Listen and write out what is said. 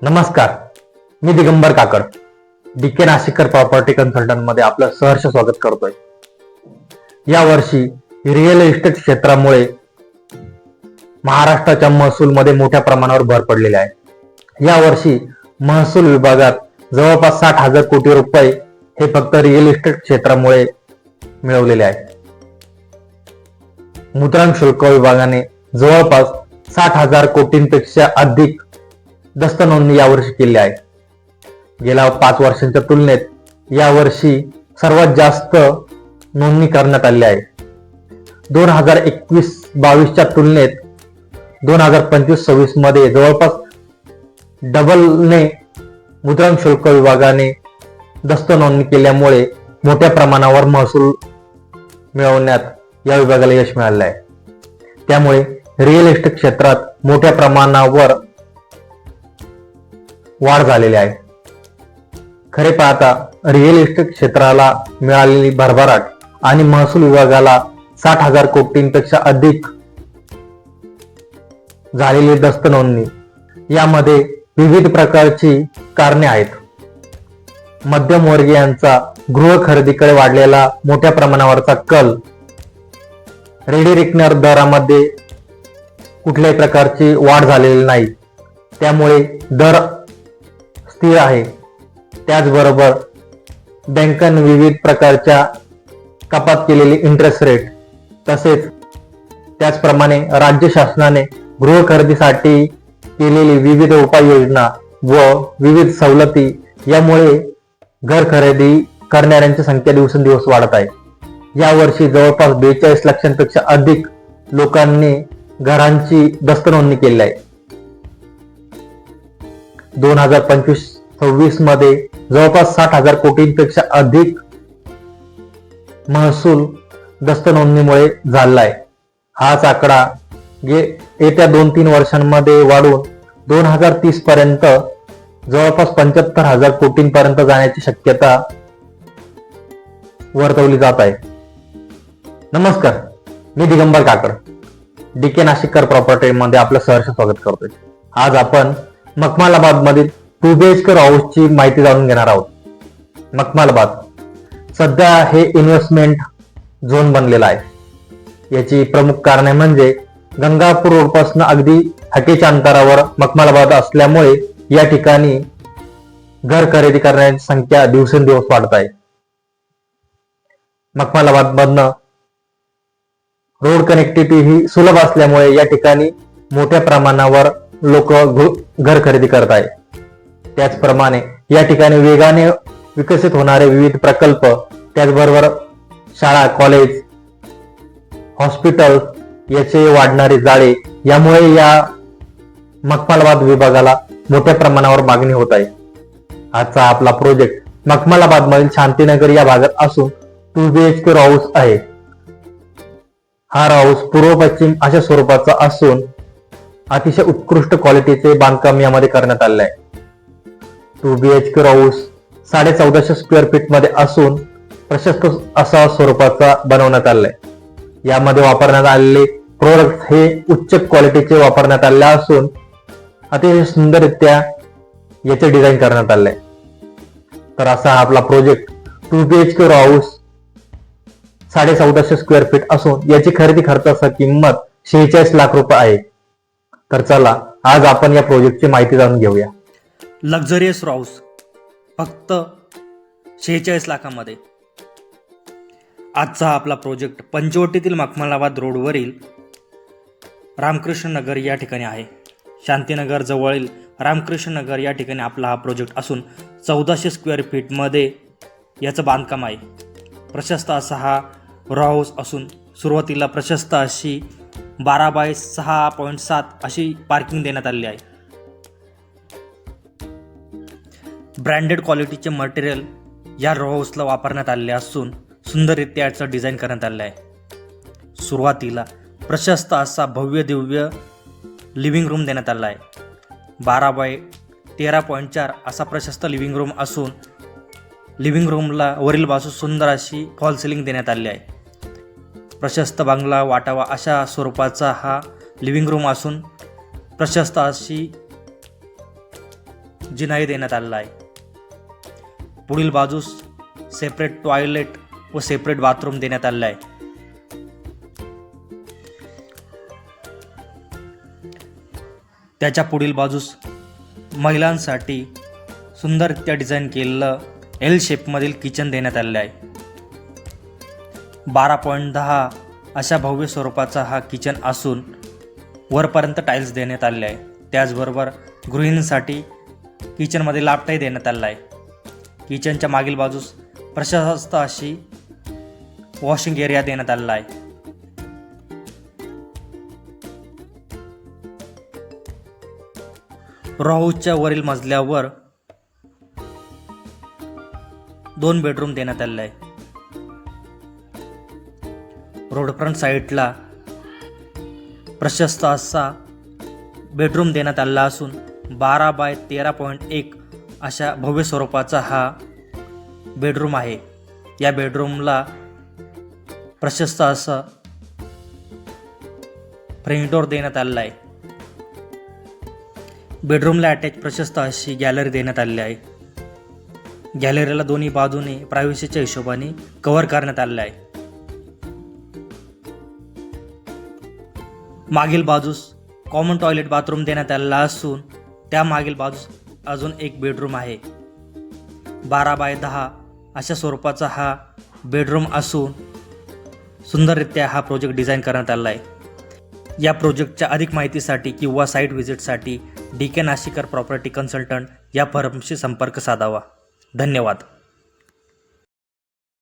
नमस्कार, मी दिगंबर काकड DK नाशिकर property consultant मध्ये आपलं सहर्ष स्वागत करतोय। या वर्षी रिअल इस्टेट क्षेत्रामुळे महाराष्ट्राच्या महसूल मध्ये मोठ्या प्रमाणावर भर पडलेली आहे। या वर्षी महसूल विभागात जवळपास 60,000 कोटी रुपये हे फक्त रिअल इस्टेट क्षेत्रामुळे मिळवलेले आहे। मुद्रांक शुल्क विभागाने जवळपास 60,000 कोटींपेक्षा अधिक दस्त नोंदणी यावर्षी केली आहे। गेल्या 5 वर्षांच्या तुलनेत यावर्षी सर्वात जास्त नोंदणी करण्यात आली आहे। 2021-22च्या तुलनेत 2025-26 मध्ये जवळपास डबलने मुद्रांक शुल्क विभागाने दस्त नोंदणी केल्यामुळे मोठ्या प्रमाणावर महसूल मिळवण्यात या विभागाला यश मिळाले आहे। त्यामुळे रिअल इस्टेट क्षेत्रात मोठ्या प्रमाणावर वाढ झालेली आहे। खरे पाहता रिअल इस्टेट क्षेत्राला मिळालेली भरभराट आणि महसूल विभागाला 60,000 कोटींपेक्षा अधिक झालेली दस्त नोंदणी यामध्ये विविध प्रकारची कारणे आहेत। मध्यमवर्गीयांचा गृह खरेदीकडे वाढलेला मोठ्या प्रमाणावरचा कल, रेडी रेकनर दरामध्ये कुठल्याही प्रकारची वाढ झालेली नाही, त्यामुळे दर स्थिर आहे। त्याचबरोबर बँकांनी विविध प्रकारच्या कपात केलेली इंटरेस्ट रेट, तसेच त्याचप्रमाणे राज्य शासनाने गृह खरेदीसाठी केलेली विविध उपाययोजना व विविध सवलती यामुळे घर खरेदी करणाऱ्यांची संख्या दिवसेंदिवस वाढत आहे। यावर्षी जवळपास 42 लाखांपेक्षा अधिक लोकांनी घरांची दस्त नोंदणी केली आहे। 2025-26 मध्ये जवळपास 60,000 कोटींपेक्षा अधिक महसूल दस्त नोंदणीमुळे झाला आहे। हाच आकडा येत्या 2-3 वर्षांमध्ये वाढून 2030 पर्यंत जवळपास 75,000 कोटींपर्यंत जाण्याची शक्यता वर्तवली जात आहे। नमस्कार, मी दिगंबर काकड डीके नाशिकर प्रॉपर्टी मध्ये आपलं सहर्ष स्वागत करतोय। आज आपण मखमालाबाद मधील 2 BHK हाऊसची माहिती जाणून घेणार आहोत। मखमालाबाद सध्या हे इन्व्हेस्टमेंट झोन बनलेला आहे। याची प्रमुख कारणे म्हणजे गंगापूर रोडपासून अगदी हाकेच्या अंतरावर मखमालाबाद असल्यामुळे या ठिकाणी घर खरेदी करण्याची संख्या दिवसेंदिवस वाढत आहे। मखमालाबाद मधनं रोड कनेक्टिव्हिटी ही सुलभ असल्यामुळे या ठिकाणी मोठ्या प्रमाणावर लोक घर खरेदी करत आहेत। त्याचप्रमाणे या ठिकाणी वेगाने विकसित होणारे विविध प्रकल्प, त्याचबरोबर शाळा, कॉलेज, हॉस्पिटल याचे वाढणारे जाळे यामुळे या मखमालाबाद विभागाला मोठ्या प्रमाणावर मागणी होत आहे। आजचा आपला प्रोजेक्ट मखमालाबाद मधील शांतीनगर या भागात असून 2 BHK हाऊस आहे। हा हाऊस पूर्व पश्चिम अशा स्वरूपाचा असून अतिशय उत्कृष्ट क्वालिटीचे बांधकाम यामध्ये करण्यात आले आहे। 2 BHK हाऊस 1450 स्क्वेअर फीट मध्ये असून प्रशस्त असा स्वरूपाचा बनवण्यात आले आहे। यामध्ये वापरण्यात आलेले प्रोडक्ट हे उच्च क्वालिटीचे वापरण्यात आले असून अतिशय सुंदररित्या याचे डिझाईन करण्यात आले आहे। तर असा आपला project 2 BHK house 1450 square feet असून याची खरेदी खर्चाची किंमत 46 लाख रुपये आहे। तर चला आज आपण या प्रोजेक्टची माहिती जाणून घेऊया। लक्झरियस हाऊस फक्त 46 लाखांमध्ये। आजचा आपला प्रोजेक्ट पंचवटीतील मखमालाबाद रोडवरील रामकृष्ण नगर या ठिकाणी आहे। शांतीनगर जवळील रामकृष्ण नगर या ठिकाणी आपला हा प्रोजेक्ट असून 1400 स्क्वेअर फीटमध्ये याचं बांधकाम आहे। प्रशस्त असा हा रो हाऊस असून सुरुवातीला प्रशस्त अशी 12/6.7 अशी पार्किंग देण्यात आलेली आहे। ब्रँडेड क्वालिटीचे मटेरियल या रो हाऊसला वापरण्यात आलेले असून सुंदररित्या याचं डिझाईन करण्यात आले आहे। सुरुवातीला प्रशस्त असा भव्य दिव्य लिव्हिंग रूम देण्यात आला आहे। 12/13.4 असा प्रशस्त लिव्हिंग रूम असून लिव्हिंग रूमला वरील बाजूस सुंदर अशी फॉल सिलिंग देण्यात आली आहे। प्रशस्त बंगला वाटावा अशा स्वरूपाचा हा लिव्हिंग रूम असून प्रशस्त अशी जिनाही देण्यात आलेला आहे। पुढील बाजूस सेपरेट टॉयलेट व सेपरेट बाथरूम देण्यात आलेला आहे। त्याच्या पुढील बाजूस महिलांसाठी सुंदररित्या डिझाईन केलेलं एल शेपमधील किचन देण्यात आलेलं आहे। 12.10 अशा भव्य स्वरूपाचा हा किचन असून वरपर्यंत टाईल्स देण्यात आलेले आहे। त्याचबरोबर गृहिणींसाठी किचनमध्ये लापटाही देण्यात आलेला आहे। किचनच्या मागील बाजूस प्रशस्त अशी वॉशिंग एरिया देण्यात आलेला आहे। रॉ हाऊसच्या वरील मजल्यावर 2 बेडरूम देण्यात आलेले आहे। रोडफ्रंट साईडला प्रशस्त असा बेडरूम देण्यात आलेला असून 12 बाय 13.1 अशा भव्य स्वरूपाचा हा बेडरूम आहे। या बेडरूमला प्रशस्त असं फ्रेंच डोर देण्यात आलेला आहे। बेडरूमला अटॅच प्रशस्त अशी गॅलरी देण्यात आलेली आहे। गॅलरीला दोन्ही बाजूने प्रायव्हसीच्या हिशोबाने कव्हर करण्यात आलेलं आहे। मागील बाजूस कॉमन टॉयलेट बाथरूम देण्यात आलेला असून त्या मागील बाजूस अजून एक बेडरूम आहे। 12 बाय 10 अशा स्वरूपाचा हा बेडरूम असून सुंदररित्या हा प्रोजेक्ट डिझाईन करण्यात आला आहे। या प्रोजेक्टच्या अधिक माहितीसाठी किंवा साईट व्हिजिटसाठी DK नाशिकर प्रॉपर्टी कन्सल्टंट या फर्मशी संपर्क साधावा। धन्यवाद।